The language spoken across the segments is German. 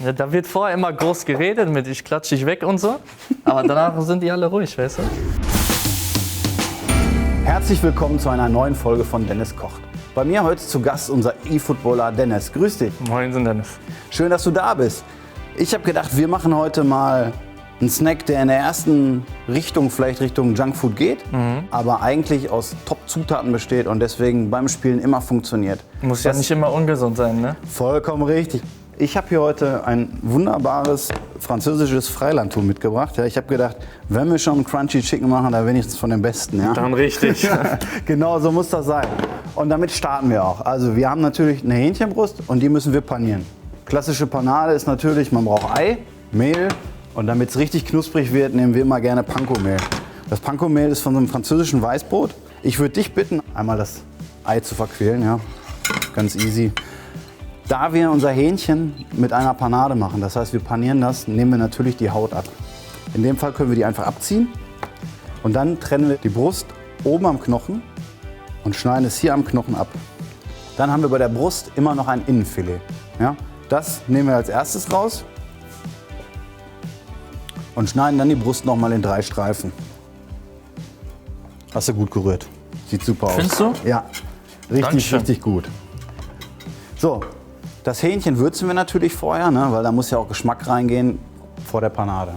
Ja, da wird vorher immer groß geredet mit ich klatsche dich weg und so, aber danach sind die alle ruhig, weißt du? Herzlich willkommen zu einer neuen Folge von Dennis kocht. Bei mir heute zu Gast unser E-Footballer Dennis. Grüß dich. Moin, Dennis. Schön, dass du da bist. Ich habe gedacht, wir machen heute mal einen Snack, der in der ersten Richtung vielleicht Richtung Junkfood geht, aber eigentlich aus Top-Zutaten besteht und deswegen beim Spielen immer funktioniert. Muss ja nicht immer ungesund sein, ne? Vollkommen richtig. Ich habe hier heute ein wunderbares französisches Freilandhuhn mitgebracht. Ja, ich habe gedacht, wenn wir schon Crunchy Chicken machen, dann wenigstens von den Besten. Ja? Dann richtig. Genau, so muss das sein. Und damit starten wir auch. Also wir haben natürlich eine Hähnchenbrust und die müssen wir panieren. Klassische Panade ist natürlich, man braucht Ei, Mehl und damit es richtig knusprig wird, nehmen wir immer gerne Panko-Mehl. Das Panko-Mehl ist von so einem französischen Weißbrot. Ich würde dich bitten, einmal das Ei zu verquälen. Ja? Ganz easy. Da wir unser Hähnchen mit einer Panade machen, das heißt wir panieren das, nehmen wir natürlich die Haut ab. In dem Fall können wir die einfach abziehen und dann trennen wir die Brust oben am Knochen und schneiden es hier am Knochen ab. Dann haben wir bei der Brust immer noch ein Innenfilet. Ja? Das nehmen wir als erstes raus und schneiden dann die Brust noch mal in 3 Streifen. Hast du gut gerührt. Sieht super aus. Findest du? Ja, richtig, Dankeschön. richtig gut. So, das Hähnchen würzen wir natürlich vorher, ne, weil da muss ja auch Geschmack reingehen vor der Panade.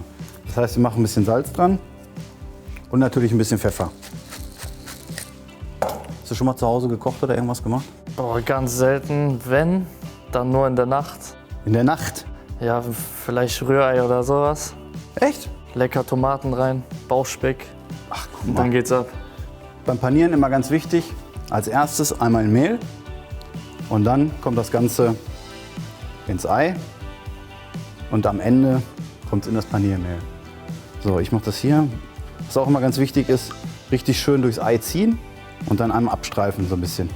Das heißt, wir machen ein bisschen Salz dran und natürlich ein bisschen Pfeffer. Hast du schon mal zu Hause gekocht oder irgendwas gemacht? Boah, ganz selten, wenn, dann nur in der Nacht. In der Nacht? Ja, vielleicht Rührei oder sowas. Echt? Lecker Tomaten rein, Bauchspeck Ach, guck und mal. dann geht's ab. Beim Panieren immer ganz wichtig, als erstes einmal Mehl und dann kommt das Ganze ins Ei und am Ende kommt es in das Paniermehl. So, ich mache das hier. Was auch immer ganz wichtig ist, richtig schön durchs Ei ziehen und dann einmal abstreifen so ein bisschen,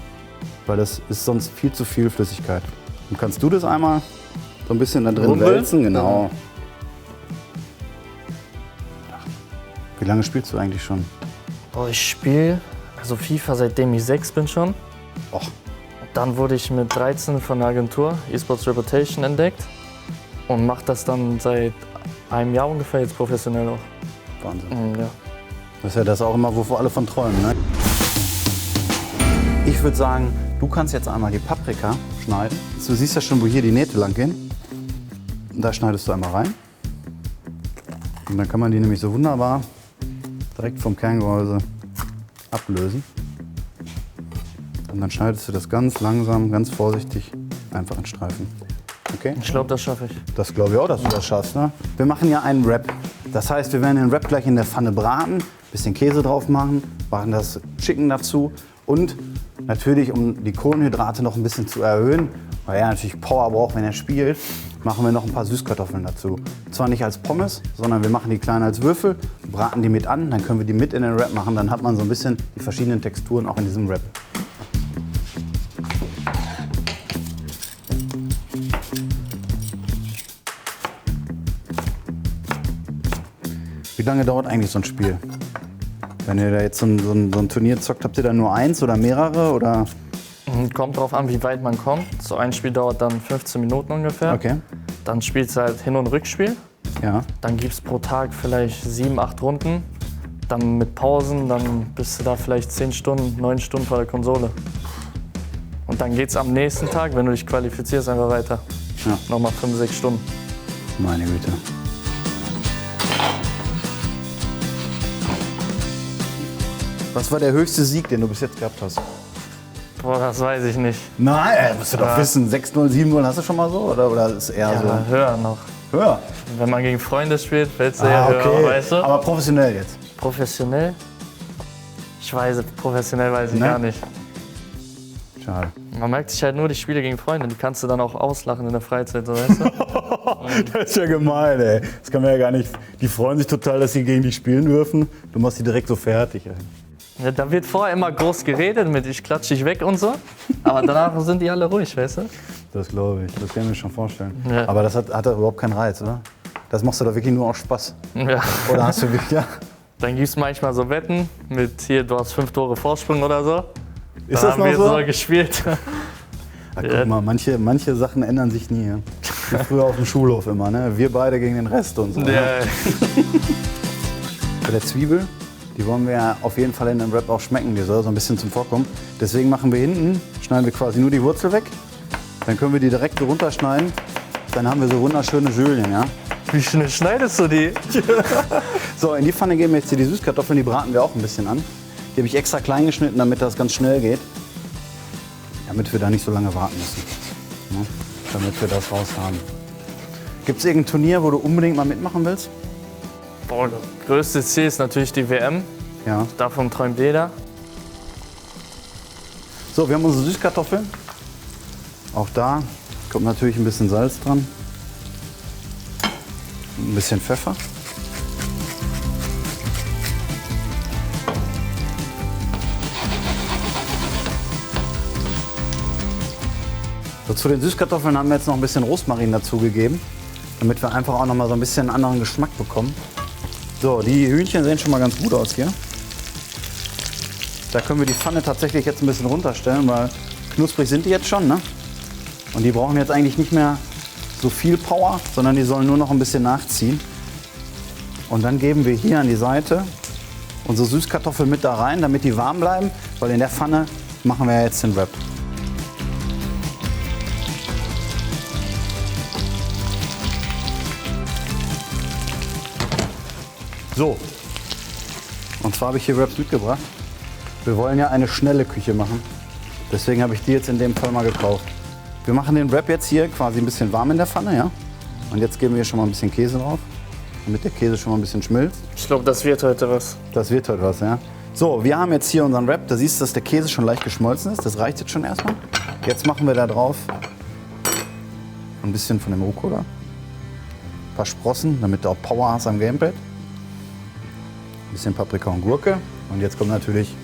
weil das ist sonst viel zu viel Flüssigkeit. Und kannst du das einmal so ein bisschen da drin Rubbeln? wälzen? Genau. Wie lange spielst du eigentlich schon? Boah, ich spiele also FIFA seitdem ich 6 bin schon. Och, Dann wurde ich mit 13 von der Agentur eSports Reputation entdeckt und mache das dann seit einem Jahr ungefähr jetzt professionell auch. Wahnsinn. Ja. Das ist ja das auch immer, wovor alle von träumen. Ne? Ich würde sagen, du kannst jetzt einmal die Paprika schneiden. Du siehst ja schon, wo hier die Nähte lang gehen. Und da schneidest du einmal rein. Und dann kann man die nämlich so wunderbar direkt vom Kerngehäuse ablösen. Und dann schneidest du das ganz langsam, ganz vorsichtig einfach in Streifen. Okay? Ich glaube, das schaffe ich. Das glaube ich auch, dass du das schaffst. Ne? Wir machen ja einen Wrap. Das heißt, wir werden den Wrap gleich in der Pfanne braten, bisschen Käse drauf machen, machen das Chicken dazu und natürlich, um die Kohlenhydrate noch ein bisschen zu erhöhen, weil er natürlich Power braucht, wenn er spielt, machen wir noch ein paar Süßkartoffeln dazu. Zwar nicht als Pommes, sondern wir machen die klein als Würfel, braten die mit an, dann können wir die mit in den Wrap machen, dann hat man so ein bisschen die verschiedenen Texturen auch in diesem Wrap. Wie lange dauert eigentlich so ein Spiel? Wenn ihr da jetzt so ein Turnier zockt, habt ihr da nur eins oder mehrere? Oder? Kommt drauf an, wie weit man kommt. So ein Spiel dauert dann 15 Minuten ungefähr. Okay. Dann spielst du halt Hin- und Rückspiel. Ja. Dann gibt es pro Tag vielleicht 7, 8 Runden. Dann mit Pausen, dann bist du da vielleicht 10 Stunden, 9 Stunden vor der Konsole. Und dann geht's am nächsten Tag, wenn du dich qualifizierst, einfach weiter. Ja. Nochmal 5, 6 Stunden. Meine Güte. Was war der höchste Sieg, den du bis jetzt gehabt hast? Boah, das weiß ich nicht. Nein, musst du doch wissen. 6-0, 7-0, hast du schon mal so? Oder ist eher Ja, so aber höher noch. höher? Wenn man gegen Freunde spielt, fällst du ja höher, weißt du? Aber professionell jetzt. Professionell? Professionell weiß ich Ne? gar nicht. Schade. Man merkt sich halt nur die Spiele gegen Freunde, die kannst du dann auch auslachen in der Freizeit, so weißt du? Das ist ja gemein, ey. Das kann man ja gar nicht. Die freuen sich total, dass sie gegen dich spielen dürfen. Du machst die direkt so fertig, ey. Ja, da wird vorher immer groß geredet mit ich klatsche dich weg und so, aber danach sind die alle ruhig, weißt du? Das glaube ich. Das kann ich mir schon vorstellen. Ja. Aber das hat doch überhaupt keinen Reiz, oder? Das machst du doch wirklich nur aus Spaß. Ja. Oder hast du wirklich, ja? Dann gibt es manchmal so Wetten mit hier, du hast 5 Tore Vorsprung oder so. Ist Dann das noch wird so? so gespielt. Ach, guck mal, manche Sachen ändern sich nie. Ja? Wie früher auf dem Schulhof immer, ne? Wir beide gegen den Rest und so. Ja. Bei der Zwiebel, die wollen wir ja auf jeden Fall in dem Wrap auch schmecken. Die soll so ein bisschen zum Vorkommen. Deswegen machen wir hinten, schneiden wir quasi nur die Wurzel weg. Dann können wir die direkt so runterschneiden. Dann haben wir so wunderschöne Julienne, ja? Wie schnell schneidest du die? So, in die Pfanne geben wir jetzt hier die Süßkartoffeln, die braten wir auch ein bisschen an. Die habe ich extra klein geschnitten, damit das ganz schnell geht. Damit wir da nicht so lange warten müssen. Ja, damit wir das raus haben. Gibt es irgendein Turnier, wo du unbedingt mal mitmachen willst? Boah, das größte Ziel ist natürlich die WM. Ja. Davon träumt jeder. So, wir haben unsere Süßkartoffeln. Auch da kommt natürlich ein bisschen Salz dran. Und ein bisschen Pfeffer. So, zu den Süßkartoffeln haben wir jetzt noch ein bisschen Rosmarin dazugegeben, damit wir einfach auch noch mal so ein bisschen einen anderen Geschmack bekommen. So, die Hühnchen sehen schon mal ganz gut aus hier. Da können wir die Pfanne tatsächlich jetzt ein bisschen runterstellen, weil knusprig sind die jetzt schon, ne? Und die brauchen jetzt eigentlich nicht mehr so viel Power, sondern die sollen nur noch ein bisschen nachziehen. Und dann geben wir hier an die Seite unsere Süßkartoffeln mit da rein, damit die warm bleiben, weil in der Pfanne machen wir jetzt den Wrap. So, und zwar habe ich hier Wraps mitgebracht. Wir wollen ja eine schnelle Küche machen, deswegen habe ich die jetzt in dem Fall mal gekauft. Wir machen den Wrap jetzt hier quasi ein bisschen warm in der Pfanne, ja? Und jetzt geben wir hier schon mal ein bisschen Käse drauf, damit der Käse schon mal ein bisschen schmilzt. Ich glaube, das wird heute was. Das wird heute was, ja? So, wir haben jetzt hier unseren Wrap. Da siehst du, dass der Käse schon leicht geschmolzen ist. Das reicht jetzt schon erstmal. Jetzt machen wir da drauf ein bisschen von dem Rucola. Ein paar Sprossen, damit du auch Power hast am Gamepad. Ein bisschen Paprika und Gurke. Und jetzt kommt natürlich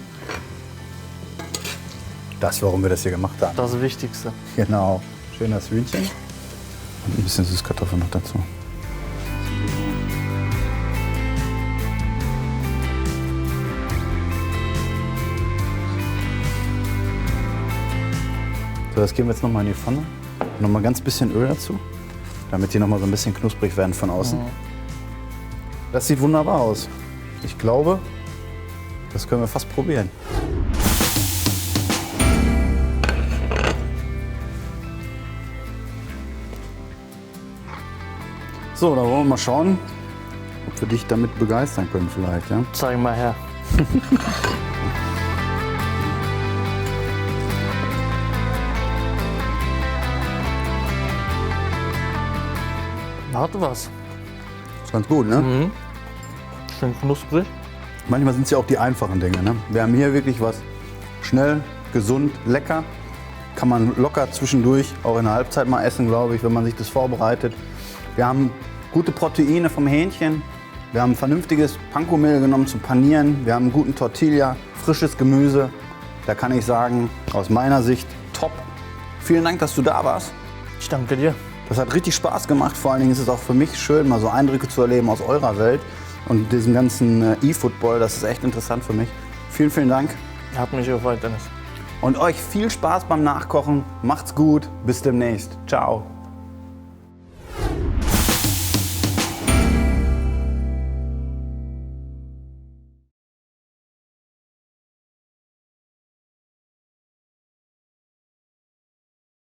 das, warum wir das hier gemacht haben. Das Wichtigste. Genau. Schön das Hühnchen. Und ein bisschen Süßkartoffeln noch dazu. So, das geben wir jetzt nochmal in die Pfanne. Nochmal ganz bisschen Öl dazu, damit die nochmal so ein bisschen knusprig werden von außen. Das sieht wunderbar aus. Ich glaube, das können wir fast probieren. So, da wollen wir mal schauen, ob wir dich damit begeistern können vielleicht. Ja? Zeig mal her. Hat was. Ist ganz gut, ne? Mhm. Schön knusprig. Manchmal sind es ja auch die einfachen Dinge. Ne? Wir haben hier wirklich was schnell, gesund, lecker. Kann man locker zwischendurch auch in der Halbzeit mal essen, glaube ich, wenn man sich das vorbereitet. Wir haben gute Proteine vom Hähnchen. Wir haben vernünftiges Panko-Mehl genommen zum Panieren. Wir haben einen guten Tortilla, frisches Gemüse. Da kann ich sagen, aus meiner Sicht top. Vielen Dank, dass du da warst. Ich danke dir. Das hat richtig Spaß gemacht. Vor allen Dingen ist es auch für mich schön, mal so Eindrücke zu erleben aus eurer Welt und diesem ganzen E-Football. Das ist echt interessant für mich. Vielen, vielen Dank. Hat mich gefreut, Dennis. Und euch viel Spaß beim Nachkochen. Macht's gut. Bis demnächst. Ciao.